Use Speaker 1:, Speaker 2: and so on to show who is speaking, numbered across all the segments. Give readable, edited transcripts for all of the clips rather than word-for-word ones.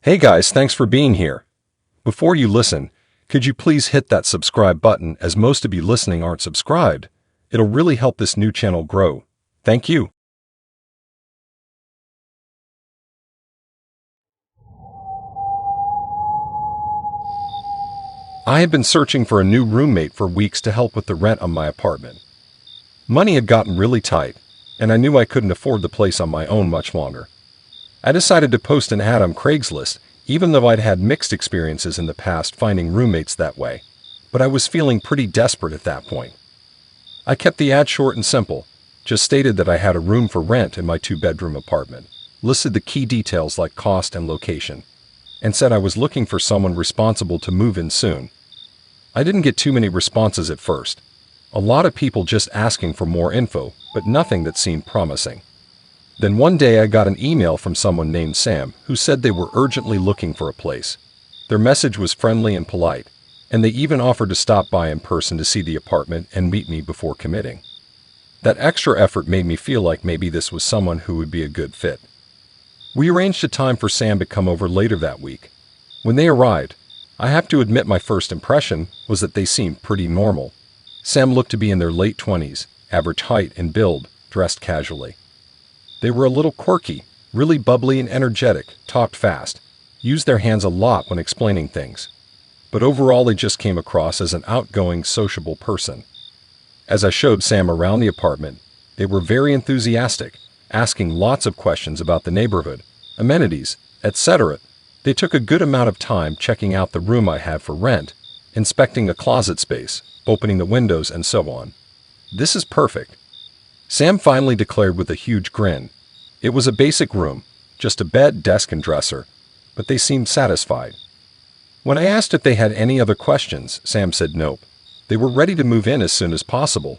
Speaker 1: Hey guys, thanks for being here. Before you listen, could you please hit that subscribe button, as most of you listening aren't subscribed? It'll really help this new channel grow. Thank you. I had been searching for a new roommate for weeks to help with the rent on my apartment. Money had gotten really tight, and I knew I couldn't afford the place on my own much longer. I decided to post an ad on Craigslist, even though I'd had mixed experiences in the past finding roommates that way, but I was feeling pretty desperate at that point. I kept the ad short and simple, just stated that I had a room for rent in my 2-bedroom apartment, listed the key details like cost and location, and said I was looking for someone responsible to move in soon. I didn't get too many responses at first. A lot of people just asking for more info, but nothing that seemed promising. Then one day I got an email from someone named Sam who said they were urgently looking for a place. Their message was friendly and polite, and they even offered to stop by in person to see the apartment and meet me before committing. That extra effort made me feel like maybe this was someone who would be a good fit. We arranged a time for Sam to come over later that week. When they arrived, I have to admit my first impression was that they seemed pretty normal. Sam looked to be in their late 20s, average height and build, dressed casually. They were a little quirky, really bubbly and energetic, talked fast, used their hands a lot when explaining things. But overall they just came across as an outgoing, sociable person. As I showed Sam around the apartment, they were very enthusiastic, asking lots of questions about the neighborhood, amenities, etc. They took a good amount of time checking out the room I had for rent, inspecting the closet space, opening the windows, and so on. This is perfect. Sam finally declared with a huge grin. It was a basic room, just a bed, desk, and dresser, but they seemed satisfied. When I asked if they had any other questions, Sam said nope. They were ready to move in as soon as possible.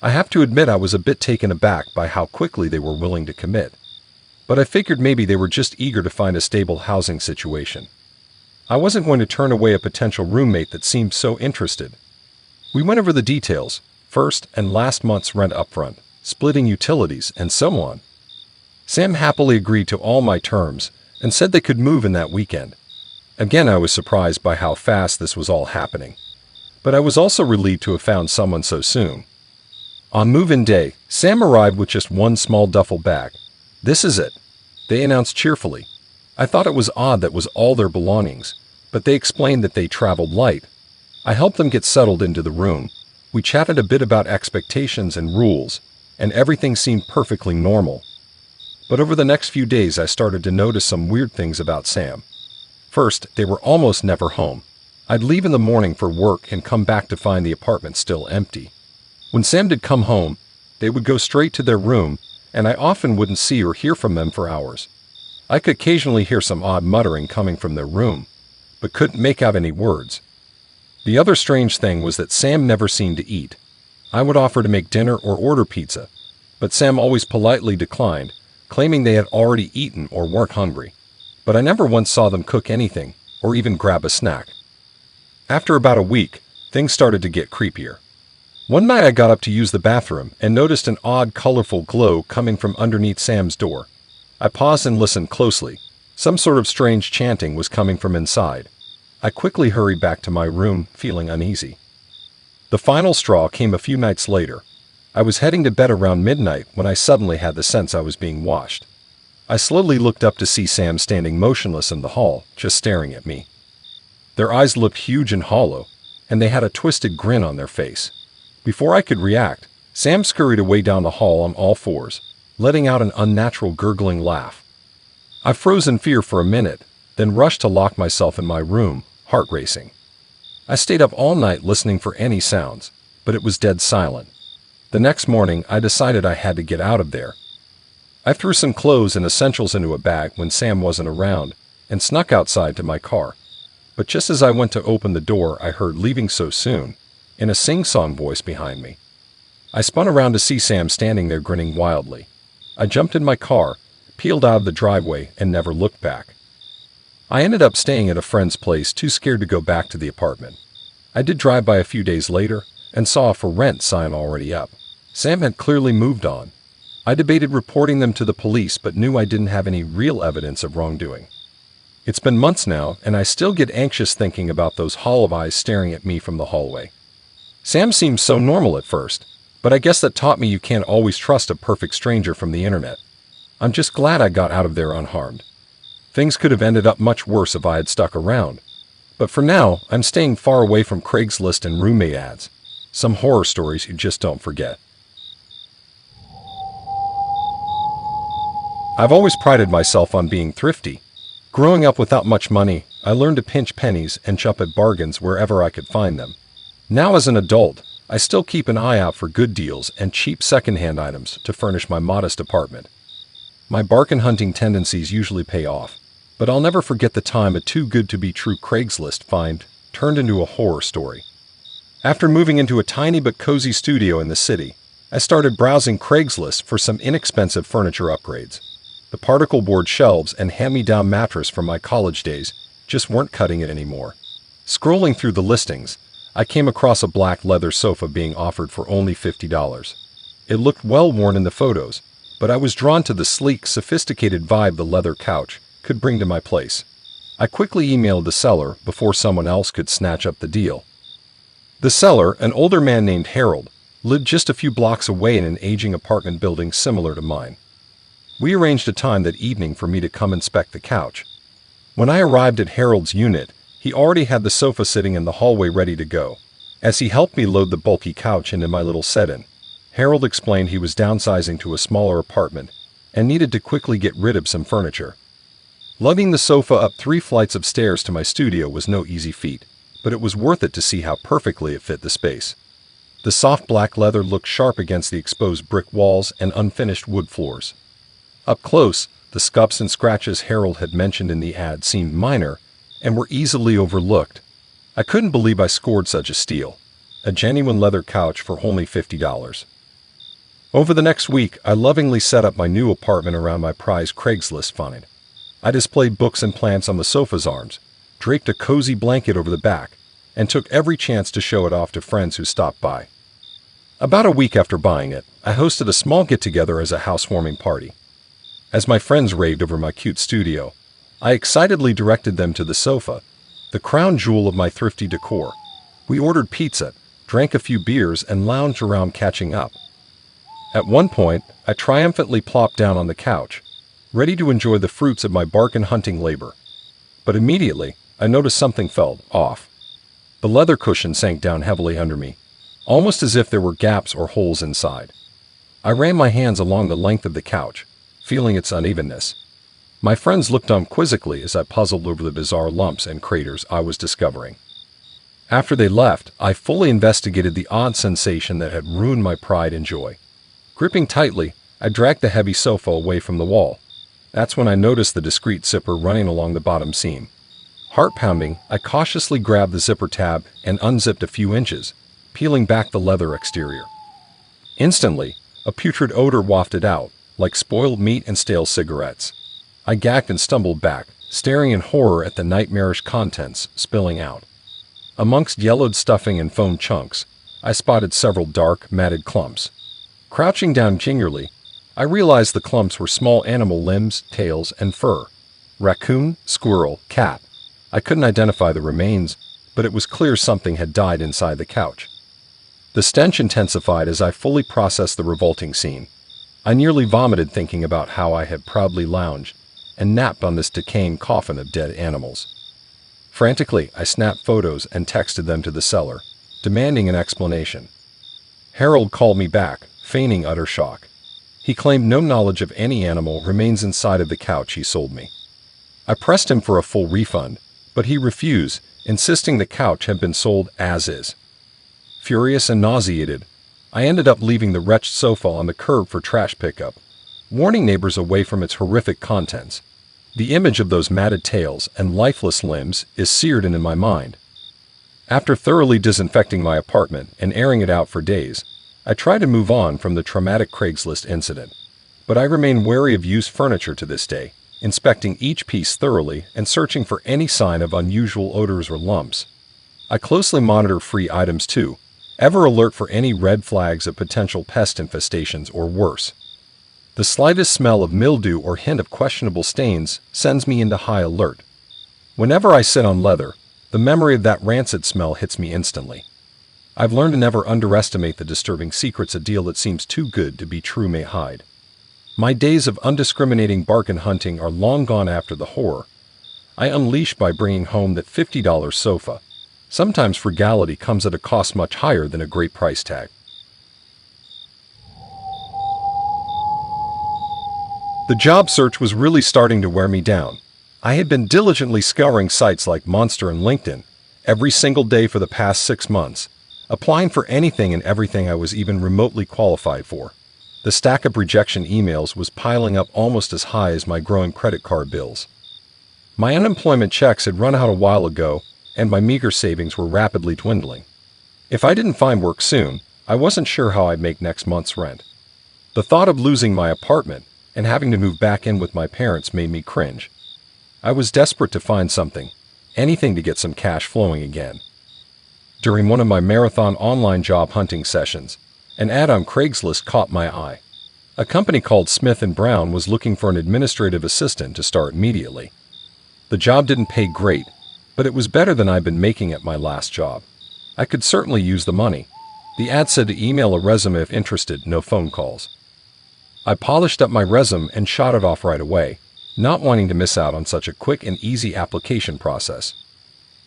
Speaker 1: I have to admit I was a bit taken aback by how quickly they were willing to commit. But I figured maybe they were just eager to find a stable housing situation. I wasn't going to turn away a potential roommate that seemed so interested. We went over the details, first and last month's rent upfront, splitting utilities, and so on. Sam happily agreed to all my terms and said they could move in that weekend. Again, I was surprised by how fast this was all happening, but I was also relieved to have found someone so soon. On move-in day, Sam arrived with just one small duffel bag. "This is it," they announced cheerfully. I thought it was odd that was all their belongings, but they explained that they traveled light. I helped them get settled into the room. We chatted a bit about expectations and rules, and everything seemed perfectly normal. But over the next few days I started to notice some weird things about Sam. First, they were almost never home. I'd leave in the morning for work and come back to find the apartment still empty. When Sam did come home, they would go straight to their room, and I often wouldn't see or hear from them for hours. I could occasionally hear some odd muttering coming from their room, but couldn't make out any words. The other strange thing was that Sam never seemed to eat. I would offer to make dinner or order pizza, but Sam always politely declined, claiming they had already eaten or weren't hungry. But I never once saw them cook anything or even grab a snack. After about a week, things started to get creepier. One night I got up to use the bathroom and noticed an odd, colorful glow coming from underneath Sam's door. I paused and listened closely. Some sort of strange chanting was coming from inside. I quickly hurried back to my room, feeling uneasy. The final straw came a few nights later. I was heading to bed around midnight when I suddenly had the sense I was being watched. I slowly looked up to see Sam standing motionless in the hall, just staring at me. Their eyes looked huge and hollow, and they had a twisted grin on their face. Before I could react, Sam scurried away down the hall on all fours, letting out an unnatural gurgling laugh. I froze in fear for a minute, then rushed to lock myself in my room, heart racing. I stayed up all night listening for any sounds, but it was dead silent. The next morning, I decided I had to get out of there. I threw some clothes and essentials into a bag when Sam wasn't around and snuck outside to my car. But just as I went to open the door, I heard "leaving so soon" in a sing-song voice behind me. I spun around to see Sam standing there grinning wildly. I jumped in my car, peeled out of the driveway, and never looked back. I ended up staying at a friend's place, too scared to go back to the apartment. I did drive by a few days later and saw a "for rent" sign already up. Sam had clearly moved on. I debated reporting them to the police, but knew I didn't have any real evidence of wrongdoing. It's been months now, and I still get anxious thinking about those hollow eyes staring at me from the hallway. Sam seemed so normal at first, but I guess that taught me you can't always trust a perfect stranger from the internet. I'm just glad I got out of there unharmed. Things could have ended up much worse if I had stuck around. But for now, I'm staying far away from Craigslist and roommate ads. Some horror stories you just don't forget. I've always prided myself on being thrifty. Growing up without much money, I learned to pinch pennies and jump at bargains wherever I could find them. Now as an adult, I still keep an eye out for good deals and cheap secondhand items to furnish my modest apartment. My bargain hunting tendencies usually pay off, but I'll never forget the time a too-good-to-be-true Craigslist find turned into a horror story. After moving into a tiny but cozy studio in the city, I started browsing Craigslist for some inexpensive furniture upgrades. The particle board shelves and hand-me-down mattress from my college days just weren't cutting it anymore. Scrolling through the listings, I came across a black leather sofa being offered for only $50. It looked well worn in the photos, but I was drawn to the sleek, sophisticated vibe the leather couch could bring to my place. I quickly emailed the seller before someone else could snatch up the deal. The seller, an older man named Harold, lived just a few blocks away in an aging apartment building similar to mine. We arranged a time that evening for me to come inspect the couch. When I arrived at Harold's unit, he already had the sofa sitting in the hallway ready to go. As he helped me load the bulky couch into my little set-in, Harold explained he was downsizing to a smaller apartment and needed to quickly get rid of some furniture. Lugging the sofa up 3 flights of stairs to my studio was no easy feat, but it was worth it to see how perfectly it fit the space. The soft black leather looked sharp against the exposed brick walls and unfinished wood floors. Up close, the scuffs and scratches Harold had mentioned in the ad seemed minor and were easily overlooked. I couldn't believe I scored such a steal, a genuine leather couch for only $50. Over the next week, I lovingly set up my new apartment around my prized Craigslist find. I displayed books and plants on the sofa's arms, draped a cozy blanket over the back, and took every chance to show it off to friends who stopped by. About a week after buying it, I hosted a small get-together as a housewarming party. As my friends raved over my cute studio, I excitedly directed them to the sofa, the crown jewel of my thrifty decor. We ordered pizza, drank a few beers, and lounged around catching up. At one point, I triumphantly plopped down on the couch, ready to enjoy the fruits of my bargain hunting labor. But immediately, I noticed something felt off. The leather cushion sank down heavily under me, almost as if there were gaps or holes inside. I ran my hands along the length of the couch, feeling its unevenness. My friends looked on quizzically as I puzzled over the bizarre lumps and craters I was discovering. After they left, I fully investigated the odd sensation that had ruined my pride and joy. Gripping tightly, I dragged the heavy sofa away from the wall. That's when I noticed the discreet zipper running along the bottom seam. Heart pounding, I cautiously grabbed the zipper tab and unzipped a few inches, peeling back the leather exterior. Instantly, a putrid odor wafted out, like spoiled meat and stale cigarettes. I gagged and stumbled back, staring in horror at the nightmarish contents spilling out. Amongst yellowed stuffing and foam chunks, I spotted several dark, matted clumps. Crouching down gingerly, I realized the clumps were small animal limbs, tails, and fur. Raccoon, squirrel, cat. I couldn't identify the remains, but it was clear something had died inside the couch. The stench intensified as I fully processed the revolting scene. I nearly vomited thinking about how I had proudly lounged and napped on this decaying coffin of dead animals. Frantically, I snapped photos and texted them to the seller, demanding an explanation. Harold called me back, feigning utter shock. He claimed no knowledge of any animal remains inside of the couch he sold me. I pressed him for a full refund, but he refused, insisting the couch had been sold as is. Furious and nauseated, I ended up leaving the wretched sofa on the curb for trash pickup, warning neighbors away from its horrific contents. The image of those matted tails and lifeless limbs is seared in my mind. After thoroughly disinfecting my apartment and airing it out for days, I tried to move on from the traumatic Craigslist incident, but I remain wary of used furniture to this day, inspecting each piece thoroughly and searching for any sign of unusual odors or lumps. I closely monitor free items too, ever alert for any red flags of potential pest infestations or worse. The slightest smell of mildew or hint of questionable stains sends me into high alert. Whenever I sit on leather, the memory of that rancid smell hits me instantly. I've learned to never underestimate the disturbing secrets a deal that seems too good to be true may hide. My days of undiscriminating bargain hunting are long gone after the horror I unleashed by bringing home that $50 sofa. Sometimes frugality comes at a cost much higher than a great price tag. The job search was really starting to wear me down. I had been diligently scouring sites like Monster and LinkedIn every single day for the past 6 months, applying for anything and everything I was even remotely qualified for. The stack of rejection emails was piling up almost as high as my growing credit card bills. My unemployment checks had run out a while ago, and my meager savings were rapidly dwindling. If I didn't find work soon, I wasn't sure how I'd make next month's rent. The thought of losing my apartment and having to move back in with my parents made me cringe. I was desperate to find something, anything to get some cash flowing again. During one of my marathon online job hunting sessions, an ad on Craigslist caught my eye. A company called Smith & Brown was looking for an administrative assistant to start immediately. The job didn't pay great, but it was better than I'd been making at my last job. I could certainly use the money. The ad said to email a resume if interested, no phone calls. I polished up my resume and shot it off right away, not wanting to miss out on such a quick and easy application process.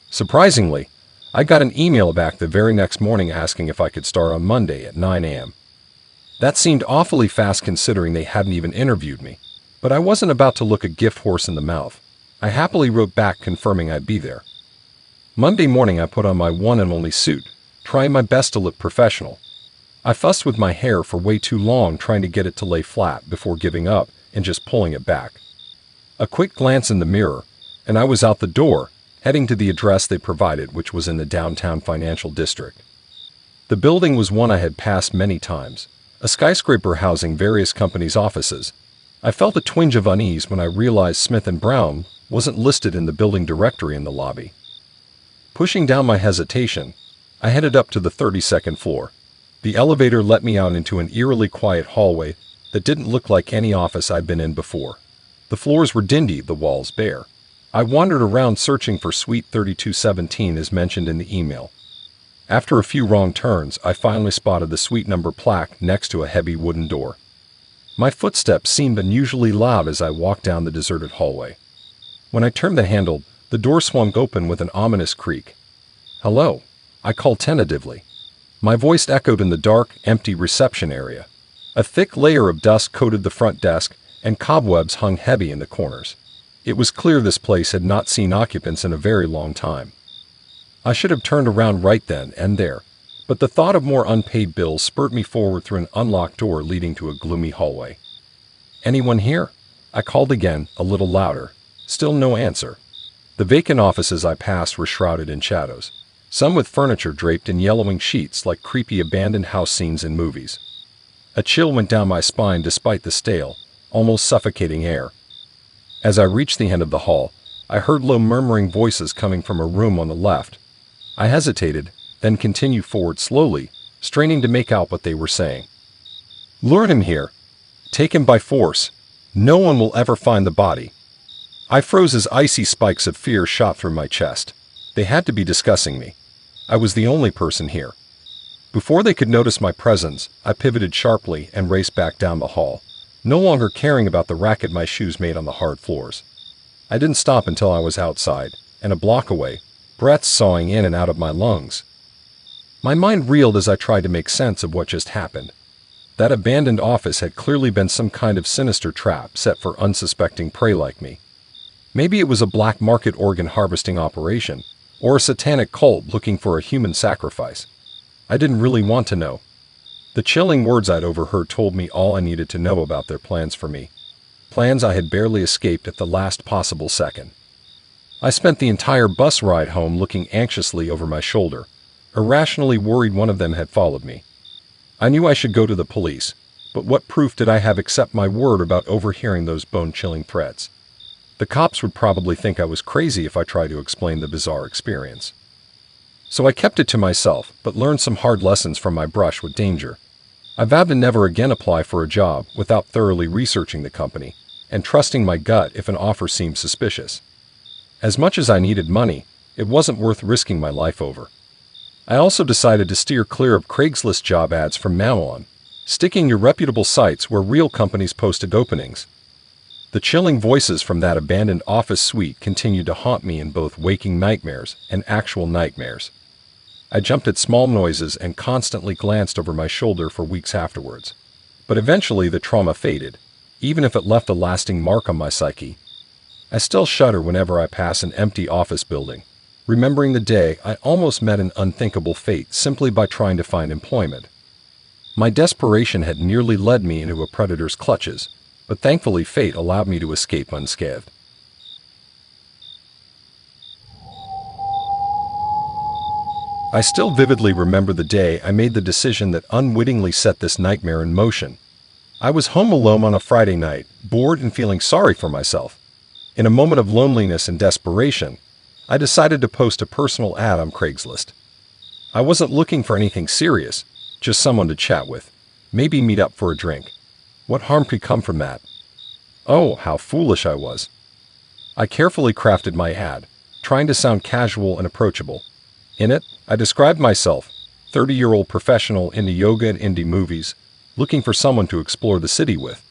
Speaker 1: Surprisingly, I got an email back the very next morning asking if I could start on Monday at 9 a.m. That seemed awfully fast considering they hadn't even interviewed me, but I wasn't about to look a gift horse in the mouth. I happily wrote back confirming I'd be there. Monday morning I put on my one and only suit, trying my best to look professional. I fussed with my hair for way too long trying to get it to lay flat before giving up and just pulling it back. A quick glance in the mirror, and I was out the door, heading to the address they provided, which was in the downtown financial district. The building was one I had passed many times, a skyscraper housing various companies' offices. I felt a twinge of unease when I realized Smith & Brown wasn't listed in the building directory in the lobby. Pushing down my hesitation, I headed up to the 32nd floor. The elevator let me out into an eerily quiet hallway that didn't look like any office I'd been in before. The floors were dingy, the walls bare. I wandered around searching for Suite 3217 as mentioned in the email. After a few wrong turns, I finally spotted the suite number plaque next to a heavy wooden door. My footsteps seemed unusually loud as I walked down the deserted hallway. When I turned the handle, the door swung open with an ominous creak. "Hello," I called tentatively. My voice echoed in the dark, empty reception area. A thick layer of dust coated the front desk, and cobwebs hung heavy in the corners. It was clear this place had not seen occupants in a very long time. I should have turned around right then and there, but the thought of more unpaid bills spurred me forward through an unlocked door leading to a gloomy hallway. "Anyone here?" I called again, a little louder. Still no answer. The vacant offices I passed were shrouded in shadows, some with furniture draped in yellowing sheets like creepy abandoned house scenes in movies. A chill went down my spine despite the stale, almost suffocating air. As I reached the end of the hall, I heard low murmuring voices coming from a room on the left. I hesitated, then continued forward slowly, straining to make out what they were saying. "Lured him here. Take him by force. No one will ever find the body." I froze as icy spikes of fear shot through my chest. They had to be discussing me. I was the only person here. Before they could notice my presence, I pivoted sharply and raced back down the hall, no longer caring about the racket my shoes made on the hard floors. I didn't stop until I was outside, and a block away, breaths sawing in and out of my lungs. My mind reeled as I tried to make sense of what just happened. That abandoned office had clearly been some kind of sinister trap set for unsuspecting prey like me. Maybe it was a black market organ harvesting operation, or a satanic cult looking for a human sacrifice. I didn't really want to know. The chilling words I'd overheard told me all I needed to know about their plans for me. Plans I had barely escaped at the last possible second. I spent the entire bus ride home looking anxiously over my shoulder, irrationally worried one of them had followed me. I knew I should go to the police, but what proof did I have except my word about overhearing those bone-chilling threats? The cops would probably think I was crazy if I tried to explain the bizarre experience. So I kept it to myself, but learned some hard lessons from my brush with danger. I vowed to never again apply for a job without thoroughly researching the company and trusting my gut if an offer seemed suspicious. As much as I needed money, it wasn't worth risking my life over. I also decided to steer clear of Craigslist job ads from now on, sticking to reputable sites where real companies posted openings. The chilling voices from that abandoned office suite continued to haunt me in both waking nightmares and actual nightmares. I jumped at small noises and constantly glanced over my shoulder for weeks afterwards. But eventually the trauma faded, even if it left a lasting mark on my psyche. I still shudder whenever I pass an empty office building, remembering the day I almost met an unthinkable fate simply by trying to find employment. My desperation had nearly led me into a predator's clutches, but thankfully fate allowed me to escape unscathed. I still vividly remember the day I made the decision that unwittingly set this nightmare in motion. I was home alone on a Friday night, bored and feeling sorry for myself. In a moment of loneliness and desperation, I decided to post a personal ad on Craigslist. I wasn't looking for anything serious, just someone to chat with, maybe meet up for a drink. What harm could come from that? Oh, how foolish I was. I carefully crafted my ad, trying to sound casual and approachable. In it, I described myself, 30-year-old professional into yoga and indie movies, looking for someone to explore the city with.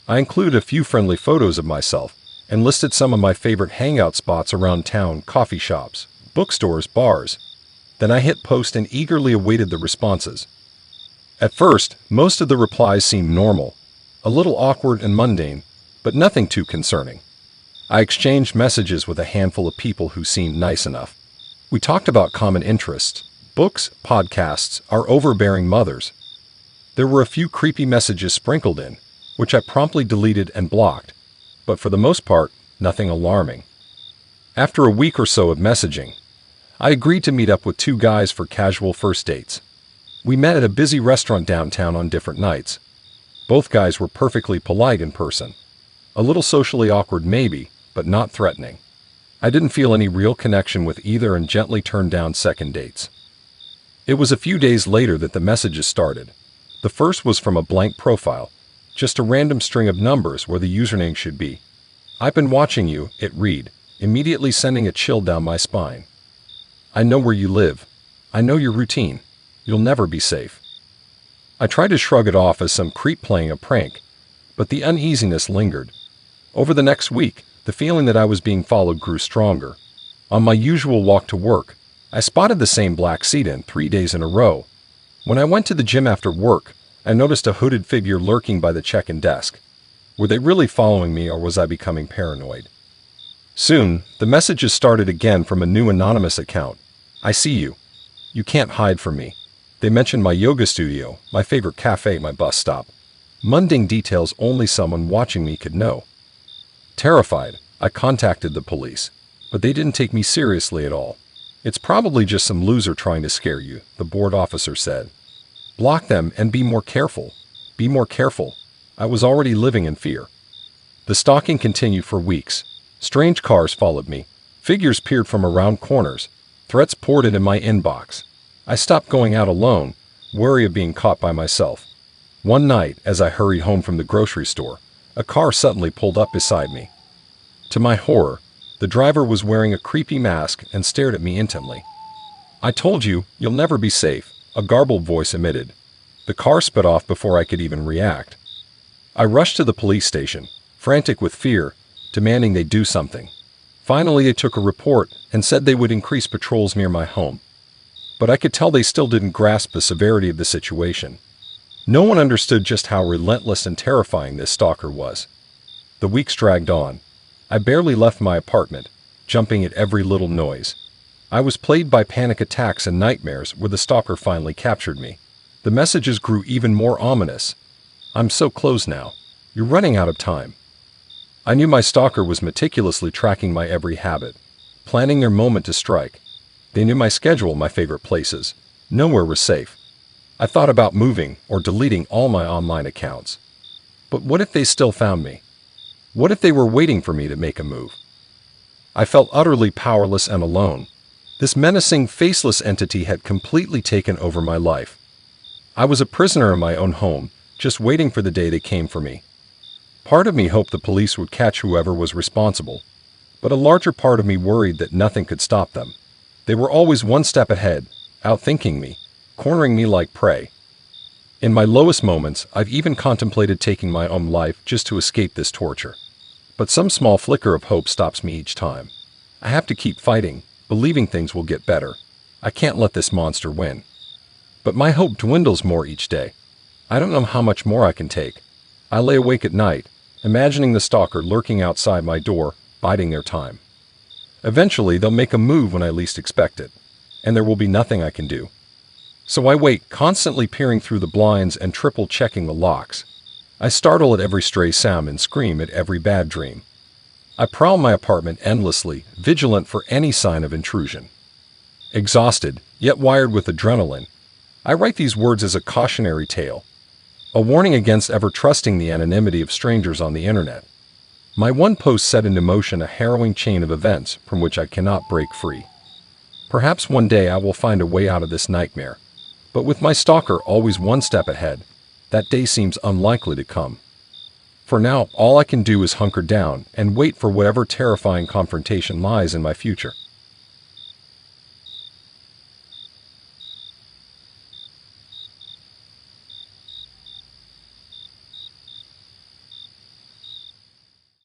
Speaker 1: I included a few friendly photos of myself and listed some of my favorite hangout spots around town, coffee shops, bookstores, bars. Then I hit post and eagerly awaited the responses. At first, most of the replies seemed normal, a little awkward and mundane, but nothing too concerning. I exchanged messages with a handful of people who seemed nice enough. We talked about common interests, books, podcasts, our overbearing mothers. There were a few creepy messages sprinkled in, which I promptly deleted and blocked, but for the most part, nothing alarming. After a week or so of messaging, I agreed to meet up with two guys for casual first dates. We met at a busy restaurant downtown on different nights. Both guys were perfectly polite in person. A little socially awkward maybe, but not threatening. I didn't feel any real connection with either and gently turned down second dates. It was a few days later that the messages started. The first was from a blank profile, just a random string of numbers where the username should be. "I've been watching you," it read, immediately sending a chill down my spine. "I know where you live. I know your routine. You'll never be safe." I tried to shrug it off as some creep playing a prank, but the uneasiness lingered. Over the next week, the feeling that I was being followed grew stronger. On my usual walk to work, I spotted the same black sedan 3 days in a row. When I went to the gym after work, I noticed a hooded figure lurking by the check-in desk. Were they really following me or was I becoming paranoid? Soon, the messages started again from a new anonymous account. "I see you. You can't hide from me." They mentioned my yoga studio, my favorite cafe, my bus stop. Mundane details only someone watching me could know. Terrified, I contacted the police, but they didn't take me seriously at all. "It's probably just some loser trying to scare you," the board officer said. "Block them and be more careful. Be more careful." I was already living in fear. The stalking continued for weeks. Strange cars followed me. Figures peered from around corners. Threats poured into my inbox. I stopped going out alone, wary of being caught by myself. One night, as I hurried home from the grocery store, a car suddenly pulled up beside me. To my horror, the driver was wearing a creepy mask and stared at me intently. "I told you, you'll never be safe," a garbled voice emitted. The car sped off before I could even react. I rushed to the police station, frantic with fear, demanding they do something. Finally, they took a report and said they would increase patrols near my home. But I could tell they still didn't grasp the severity of the situation. No one understood just how relentless and terrifying this stalker was. The weeks dragged on. I barely left my apartment, jumping at every little noise. I was plagued by panic attacks and nightmares where the stalker finally captured me. The messages grew even more ominous. "I'm so close now. You're running out of time." I knew my stalker was meticulously tracking my every habit, planning their moment to strike. They knew my schedule, my favorite places. Nowhere was safe. I thought about moving or deleting all my online accounts. But what if they still found me? What if they were waiting for me to make a move? I felt utterly powerless and alone. This menacing, faceless entity had completely taken over my life. I was a prisoner in my own home, just waiting for the day they came for me. Part of me hoped the police would catch whoever was responsible, but a larger part of me worried that nothing could stop them. They were always one step ahead, outthinking me, cornering me like prey. In my lowest moments, I've even contemplated taking my own life just to escape this torture. But some small flicker of hope stops me each time. I have to keep fighting, believing things will get better. I can't let this monster win. But my hope dwindles more each day. I don't know how much more I can take. I lay awake at night, imagining the stalker lurking outside my door, biding their time. Eventually, they'll make a move when I least expect it, and there will be nothing I can do. So I wait, constantly peering through the blinds and triple-checking the locks. I startle at every stray sound and scream at every bad dream. I prowl my apartment endlessly, vigilant for any sign of intrusion. Exhausted, yet wired with adrenaline, I write these words as a cautionary tale, a warning against ever trusting the anonymity of strangers on the internet. My one post set into motion a harrowing chain of events from which I cannot break free. Perhaps one day I will find a way out of this nightmare, but with my stalker always one step ahead, that day seems unlikely to come. For now, all I can do is hunker down and wait for whatever terrifying confrontation lies in my future.